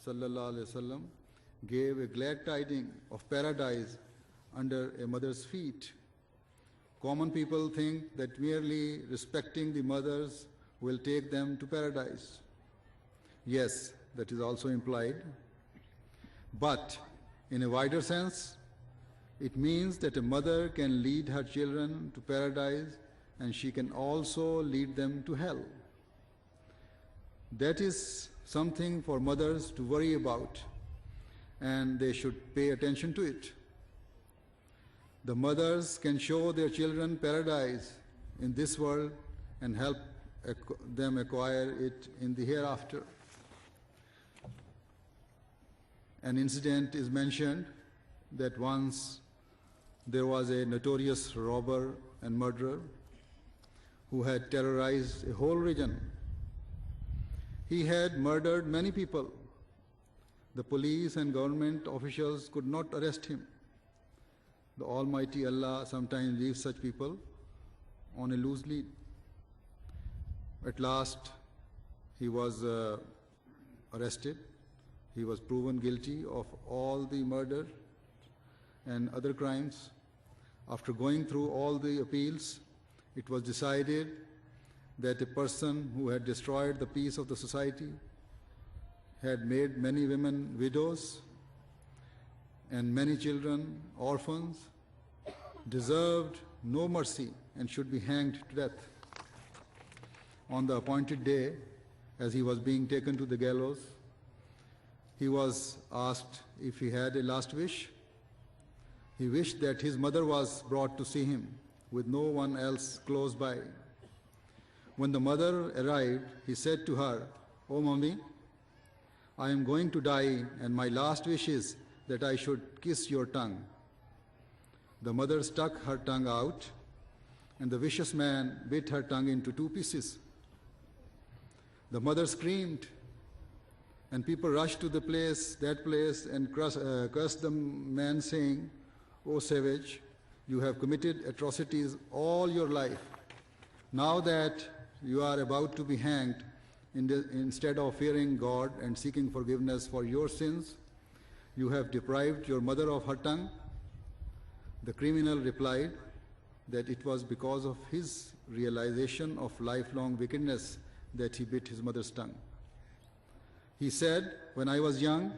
sallallahu alaihi wasallam gave a glad tidings of paradise under a mother's feet. Common people think that merely respecting the mothers will take them to paradise. Yes, that is also implied. But in a wider sense, it means that a mother can lead her children to paradise and she can also lead them to hell. That is something for mothers to worry about, and they should pay attention to it. The mothers can show their children paradise in this world and help them acquire it in the hereafter. An incident is mentioned that once there was a notorious robber and murderer who had terrorized a whole region. He had murdered many people. The police and government officials could not arrest him. The Almighty Allah sometimes leaves such people on a loose lead. At last, he was arrested. He was proven guilty of all the murder and other crimes. After going through all the appeals, it was decided that a person who had destroyed the peace of the society, had made many women widows and many children orphans, deserved no mercy and should be hanged to death. On the appointed day, as he was being taken to the gallows, he was asked if he had a last wish. He wished that his mother was brought to see him, with no one else close by. When the mother arrived, he said to her, "Oh, Mommy, I am going to die, and my last wish is that I should kiss your tongue." The mother stuck her tongue out, and the vicious man bit her tongue into 2 pieces. The mother screamed, and people rushed to that place, and cursed the man, saying, "O savage, you have committed atrocities all your life. Now that you are about to be hanged, instead of fearing God and seeking forgiveness for your sins, you have deprived your mother of her tongue." The criminal replied that it was because of his realization of lifelong wickedness that he bit his mother's tongue. He said, "When I was young,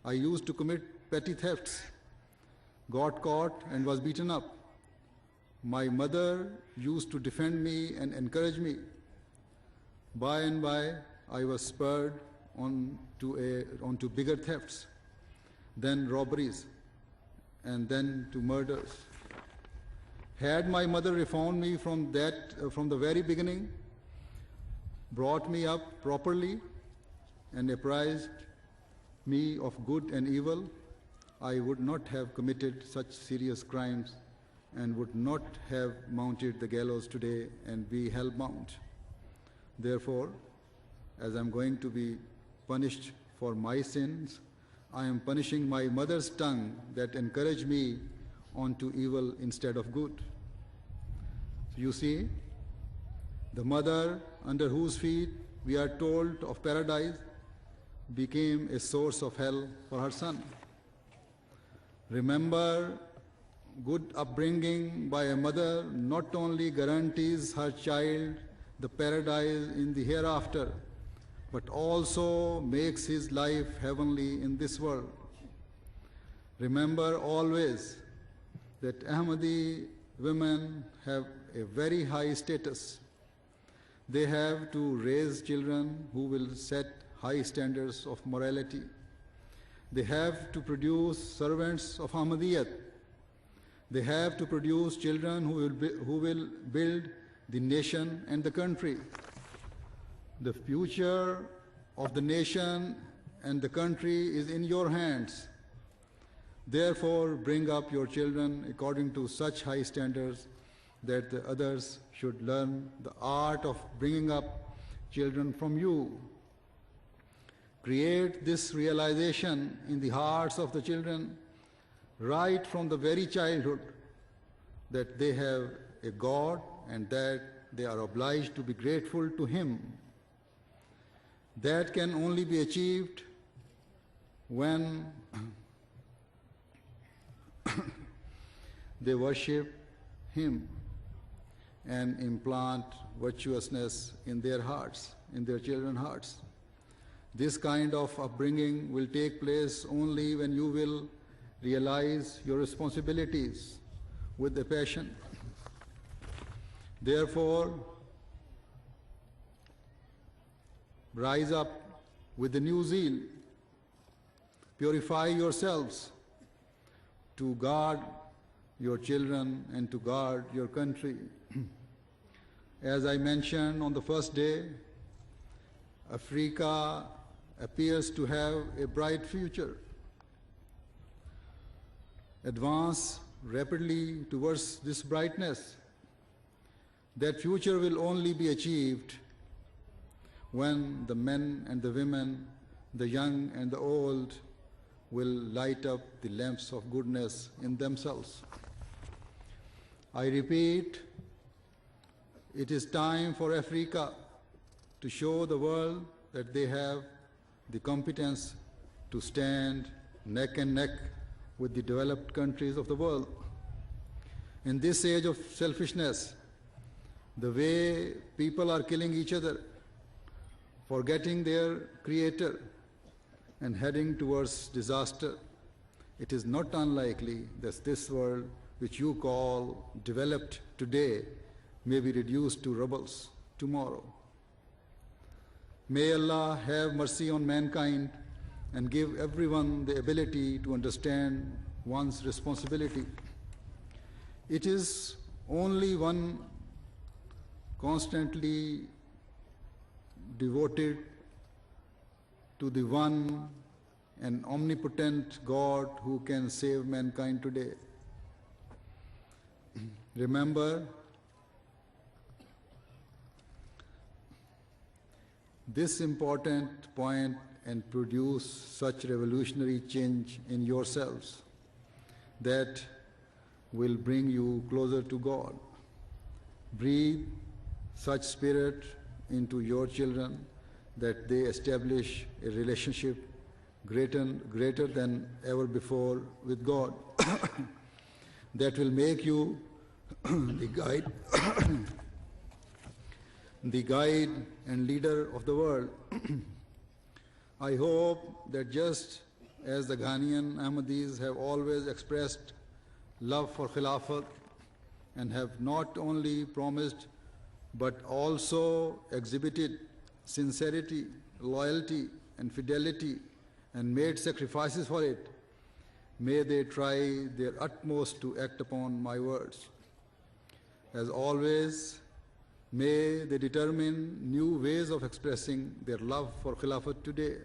I used to commit petty thefts, got caught and was beaten up. My mother used to defend me and encourage me. By and by, I was spurred on to bigger thefts, then robberies, and then to murders. Had my mother reformed me from the very beginning, brought me up properly, and apprised me of good and evil, I would not have committed such serious crimes and would not have mounted the gallows today and be hell-bound. Therefore, as I am going to be punished for my sins, I am punishing my mother's tongue that encouraged me onto evil instead of good." So you see, the mother under whose feet we are told of paradise became a source of hell for her son. Remember, good upbringing by a mother not only guarantees her child the paradise in the hereafter, but also makes his life heavenly in this world. Remember always that Ahmadi women have a very high status. They have to raise children who will set high standards of morality. They have to produce servants of Ahmadiyyat. They have to produce children who will build the nation and the country. The future of the nation and the country is in your hands. Therefore, bring up your children according to such high standards that the others should learn the art of bringing up children from you. Create this realization in the hearts of the children right from the very childhood that they have a God and that they are obliged to be grateful to Him. That can only be achieved when they worship Him and implant virtuousness in their hearts, in their children's hearts. This kind of upbringing will take place only when you will realize your responsibilities with a passion. Therefore, rise up with a new zeal. Purify yourselves to guard your children and to guard your country. As I mentioned on the first day, Africa appears to have a bright future. Advance rapidly towards this brightness. That future will only be achieved when the men and the women, the young and the old, will light up the lamps of goodness in themselves. I repeat, it is time for Africa to show the world that they have the competence to stand neck and neck with the developed countries of the world. In this age of selfishness, the way people are killing each other, forgetting their Creator, and heading towards disaster, it is not unlikely that this world, which you call developed today, may be reduced to rubbles tomorrow. May Allah have mercy on mankind and give everyone the ability to understand one's responsibility. It is only one constantly devoted to the one and omnipotent God who can save mankind today. Remember, this important point and produce such revolutionary change in yourselves that will bring you closer to God. Breathe such spirit into your children that they establish a relationship greater than ever before with God that will make you the guide and leader of the world. I hope that just as the Ghanaian Ahmadis have always expressed love for Khilafat and have not only promised but also exhibited sincerity, loyalty, and fidelity and made sacrifices for it, may they try their utmost to act upon my words. As always, may they determine new ways of expressing their love for Khilafat today.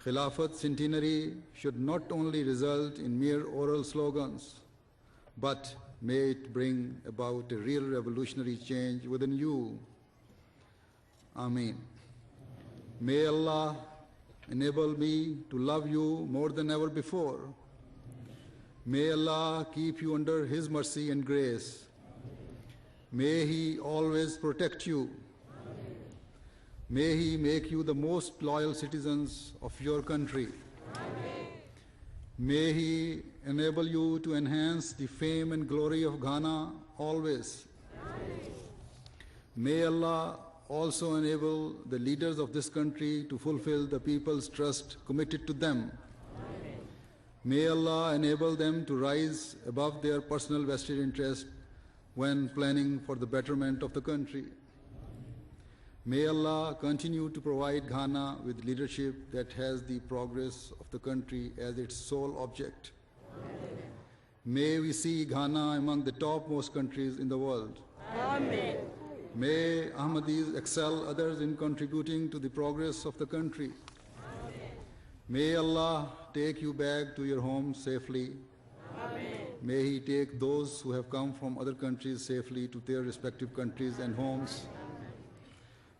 Khilafat centenary should not only result in mere oral slogans, but may it bring about a real revolutionary change within you. Ameen. May Allah enable me to love you more than ever before. May Allah keep you under His mercy and grace. May He always protect you. May He make you the most loyal citizens of your country. May He enable you to enhance the fame and glory of Ghana always. May Allah also enable the leaders of this country to fulfill the people's trust committed to them. May Allah enable them to rise above their personal vested interest when planning for the betterment of the country. May Allah continue to provide Ghana with leadership that has the progress of the country as its sole object. May we see Ghana among the topmost countries in the world. Amen. May Ahmadis excel others in contributing to the progress of the country. Amen. May Allah take you back to your home safely. Amen. May He take those who have come from other countries safely to their respective countries and homes.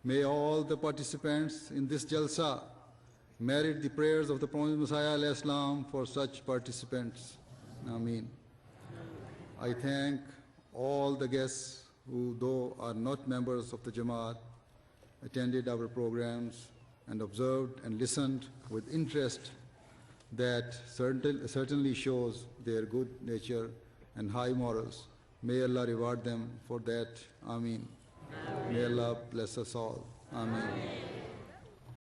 May all the participants in this Jalsa merit the prayers of the Promised Messiah alayhi salam for such participants. Ameen. I thank all the guests who, though are not members of the Jamaat, attended our programs and observed and listened with interest that certainly shows their good nature and high morals. May Allah reward them for that. Ameen. May Allah bless us all. Ameen.